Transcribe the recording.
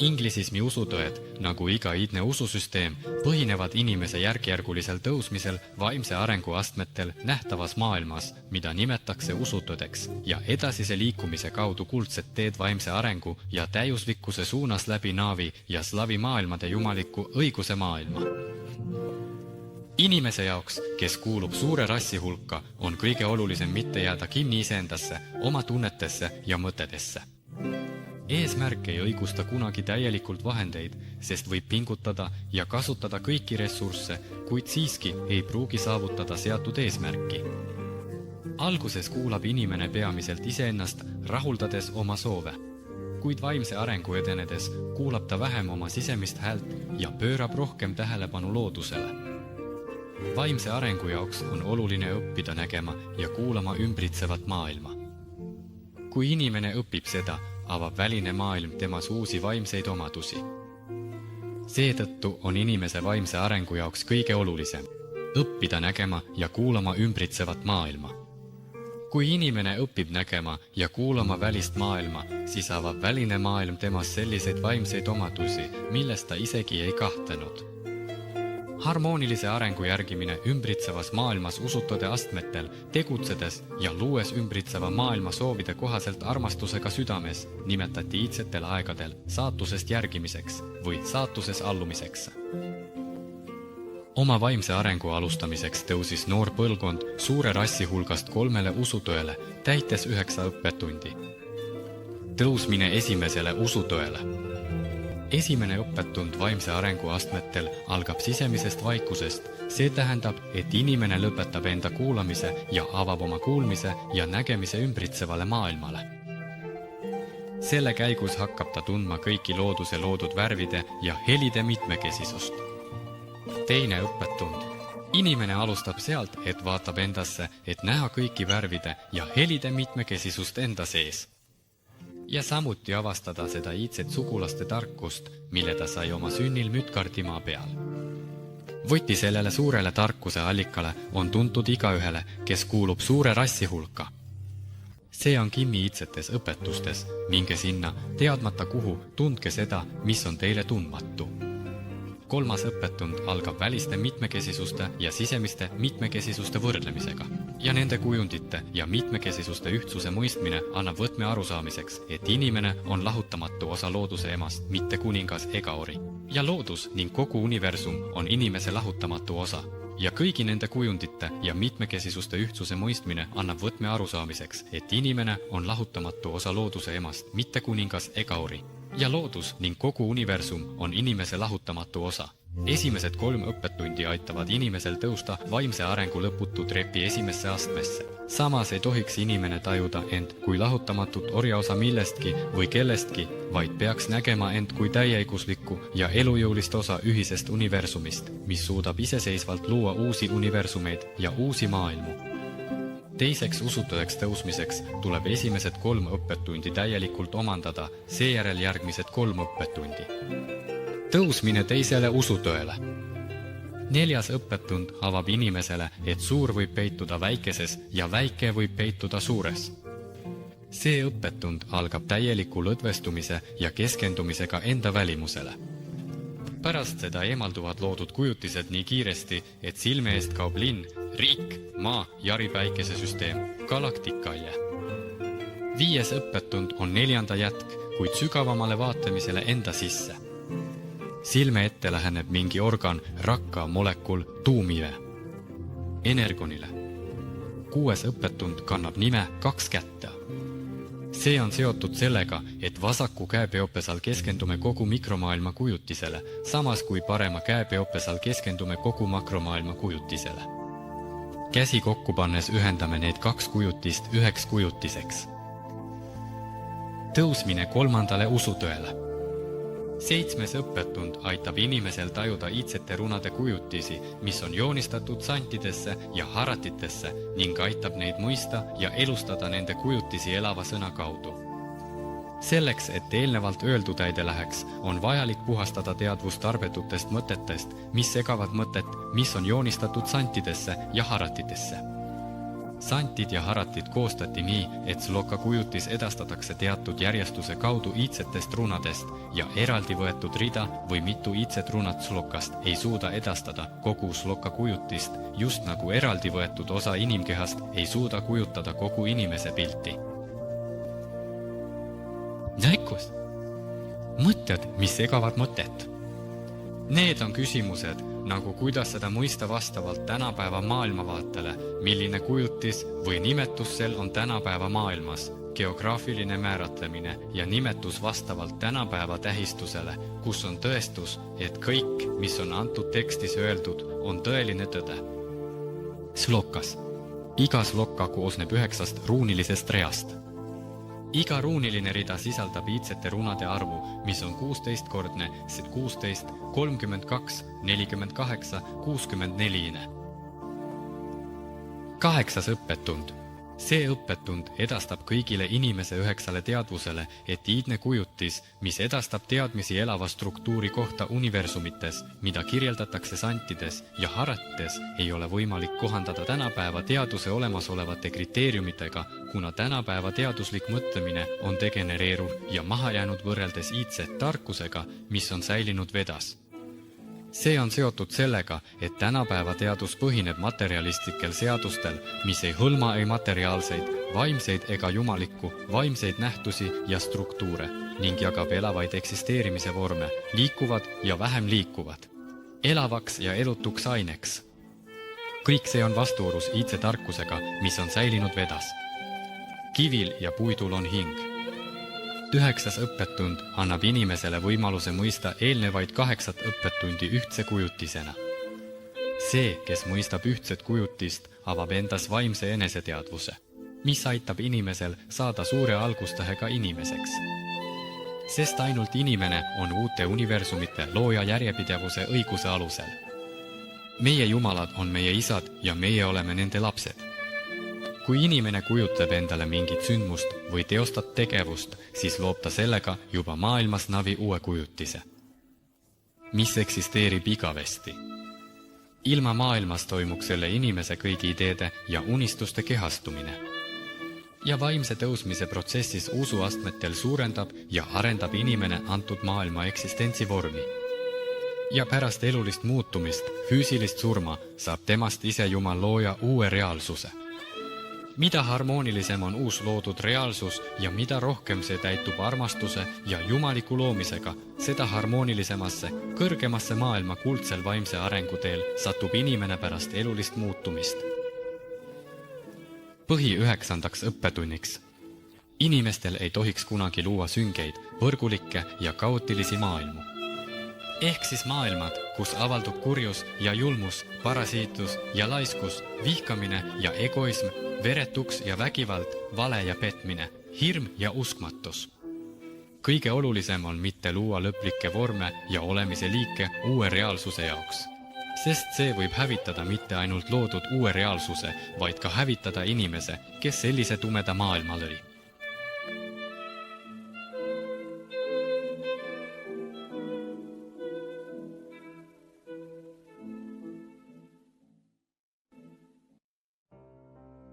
Inglisismi usutõed, nagu iga iidne ususüsteem, põhinevad inimese järkjärgulisel tõusmisel vaimse arengu astmetel nähtavas maailmas, mida nimetatakse usutõdeks, ja edasise liikumise kaudu kuldset teed vaimse arengu ja täiuslikkuse suunas läbi naavi ja slavi maailmade jumaliku õiguse maailma. Inimese jaoks, kes kuulub suure rassi hulka, on kõige olulisem mitte jääda kinni iseendasse, oma tunnetesse ja mõtedesse. Eesmärk ei õigusta kunagi täielikult vahendeid, sest võib pingutada ja kasutada kõiki ressursse, kuid siiski ei pruugi saavutada seatud eesmärki. Alguses kuulab inimene peamiselt iseennast, rahuldades oma soove, kuid vaimse arengu edenedes kuulab ta vähem oma sisemist häält ja pöörab rohkem tähelepanu loodusele. Vaimse arengu jaoks on oluline õppida nägema ja kuulama ümbritsevat maailma. Kui inimene õpib seda, avab väline maailm temas uusi vaimseid omadusi. Seetõttu on inimese vaimse arengu jaoks kõige olulisem õppida nägema ja kuulama ümbritsevat maailma. Kui inimene õpib nägema ja kuulama välist maailma, siis avab väline maailm temas selliseid vaimseid omadusi, millest ta isegi ei kahtanud. Harmoonilise arengu järgimine ümbritsevas maailmas usutode astmetel, tegutsedes ja luues ümbritseva maailma soovide kohaselt armastusega südames, nimetati iidsetel aegadel saatusest järgimiseks või saatuses allumiseks. Oma vaimse arengu alustamiseks tõusis noor põlvkond suure rassi hulgast 3 usutõele, täites 9 õppetundi. Tõusmine esimesele usutõele. Esimene õppetund vaimse arengu astmetel algab sisemisest vaikusest. See tähendab, et inimene lõpetab enda kuulamise ja avab oma kuulmise ja nägemise ümbritsevale maailmale. Selle käigus hakkab ta tundma kõiki looduse loodud värvide ja helide mitmekesisust. Teine õppetund. Inimene alustab sealt, et vaatab endasse, et näha kõiki värvide ja helide mitmekesisust enda sees. Ja samuti avastada seda iidset sugulaste tarkust, mille ta sai oma sünnil Mütkardimaa peal. Võti sellele suurele tarkuse allikale on tuntud igaühele, kes kuulub suure rassi hulka. See on Kimi iidsetes õpetustes, minge sinna, teadmata kuhu, tundke seda, mis on teile tundmatu. 3. õppetund algab väliste mitmekesisuste ja sisemiste mitmekesisuste võrdlemisega. Ja nende kujundite ja mitmekesisuste ühtsuse mõistmine annab võtme arusaamiseks, et inimene on lahutamatu osa looduse emast, mitte kuningas ega ori. Ja loodus ning kogu universum on inimese lahutamatu osa. Ja kõigi nende kujundite ja mitmekesisuste ühtsuse mõistmine annab võtme arusaamiseks, et inimene on lahutamatu osa looduse emast, mitte kuningas ega ori. Ja loodus ning kogu universum on inimese lahutamatu osa. Esimesed 3 õppetundi aitavad inimesel tõusta vaimse arengu lõputu trepi esimesse astmesse. Samas ei tohiks inimene tajuda end kui lahutamatut orjaosa millestki või kellestki, vaid peaks nägema end kui täieõiguslikku ja elujõulist osa ühisest universumist, mis suudab iseseisvalt luua uusi universumeid ja uusi maailmu. Teiseks usutõeks tõusmiseks tuleb esimesed 3 õppetundi täielikult omandada, seejärel järgmised 3 õppetundi. Tõusmine teisele usutõele. 4. õppetund avab inimesele, et suur võib peituda väikeses ja väike võib peituda suures. See õppetund algab täieliku lõdvestumise ja keskendumisega enda välimusele. Pärast seda eemalduvad loodud kujutised nii kiiresti, et silme eest kaob linn, riik, maa, jaripäikesesüsteem, galaktikalje. 5. õppetund on 4. jätk, kuid sügavamale vaatamisele enda sisse. Silme ette läheneb mingi organ, rakka, molekul, tuumive. Energonile. 6. õppetund kannab nime 2 kätte. See on seotud sellega, et vasaku käepeopesal keskendume kogu mikromaailma kujutisele, samas kui parema käepeopesal keskendume kogu makromaailma kujutisele. Käsi kokku pannes ühendame need 2 kujutist üheks kujutiseks. Tõusmine 3. usutõele. 7. õppetund aitab inimesel tajuda iidsete runade kujutisi, mis on joonistatud santidesse ja haratitesse ning aitab neid mõista ja elustada nende kujutisi elava sõna kaudu. Selleks, et eelnevalt öeldu täide läheks, on vajalik puhastada teadvust tarbetutest mõtetest, mis segavad mõtet, mis on joonistatud santidesse ja haratitesse. Santid ja haratid koostati nii, et Slokka kujutis edastatakse teatud järjestuse kaudu iidsetest runadest ja eraldi võetud rida või mitu iidset runat Slokkast ei suuda edastada kogu Slokka kujutist, just nagu eraldi võetud osa inimkehast ei suuda kujutada kogu inimese pilti. Näikus! Mõtted, mis segavad mõtet. Need on küsimused, nagu kuidas seda mõista vastavalt tänapäeva maailmavaatele, milline kujutis või nimetus sel on tänapäeva maailmas, geograafiline määratlemine ja nimetus vastavalt tänapäeva tähistusele, kus on tõestus, et kõik, mis on antud tekstis öeldud, on tõeline tõde. Slokkas. Iga slokka koosneb 9 ruunilisest reast. Iga ruuniline rida sisaldab iidsete runade arvu, mis on 16-kordne, 16, 32, 48, 64. 8. õppetund. See õppetund edastab kõigile inimese 9 teadvusele, et iidne kujutis, mis edastab teadmisi elava struktuuri kohta universumites, mida kirjeldatakse santides ja haratides, ei ole võimalik kohandada tänapäeva teaduse olemasolevate kriteeriumitega, kuna tänapäeva teaduslik mõtlemine on degenereeruv ja maha jäänud võrreldes iidse tarkusega, mis on säilinud Vedas. See on seotud sellega, et tänapäeva teadus põhineb materialistlikel seadustel, mis ei hõlma ei materiaalseid, vaimseid ega jumalikku, vaimseid nähtusi ja struktuure ning jagab elavaid eksisteerimise vorme, liikuvad ja vähem liikuvad, elavaks ja elutuks aineks. Kõik see on vastuolus iidse tarkusega, mis on säilinud Vedas. Kivil ja puidul on hing. 9. õppetund annab inimesele võimaluse mõista eelnevaid 8 õppetundi ühtse kujutisena. See, kes mõistab ühtset kujutist, avab endas vaimse eneseteadvuse, mis aitab inimesel saada suure algustähega inimeseks. Sest ainult inimene on uute universumite looja järjepidevuse õiguse alusel. Meie jumalad on meie isad ja meie oleme nende lapsed. Kui inimene kujutleb endale mingit sündmust või teostab tegevust, siis loob ta sellega juba maailmas navi uue kujutise, mis eksisteerib igavesti. Ilma maailmas toimuks selle inimese kõigi ideede ja unistuste kehastumine. Ja vaimse tõusmise protsessis usuastmetel suurendab ja arendab inimene antud maailma eksistentsi vormi. Ja pärast elulist muutumist, füüsilist surma, saab temast ise Jumal looja uue reaalsuse. Mida harmoonilisem on uus loodud reaalsus ja mida rohkem see täitub armastuse ja jumaliku loomisega, seda harmoonilisemasse, kõrgemasse maailma kuldsel vaimse arenguteel satub inimene pärast elulist muutumist. Põhi 9. õppetunniks. Inimestel ei tohiks kunagi luua süngeid, võrgulikke ja kaootilisi maailmu. Ehk siis maailmad, kus avaldub kurjus ja julmus, parasiitlus ja laiskus, vihkamine ja egoism, veretuks ja vägivald, vale ja petmine, hirm ja uskmatus. Kõige olulisem on mitte luua lõplikke vorme ja olemise liike uue reaalsuse jaoks. Sest see võib hävitada mitte ainult loodud uue reaalsuse, vaid ka hävitada inimese, kes sellise tumeda maailma lõi.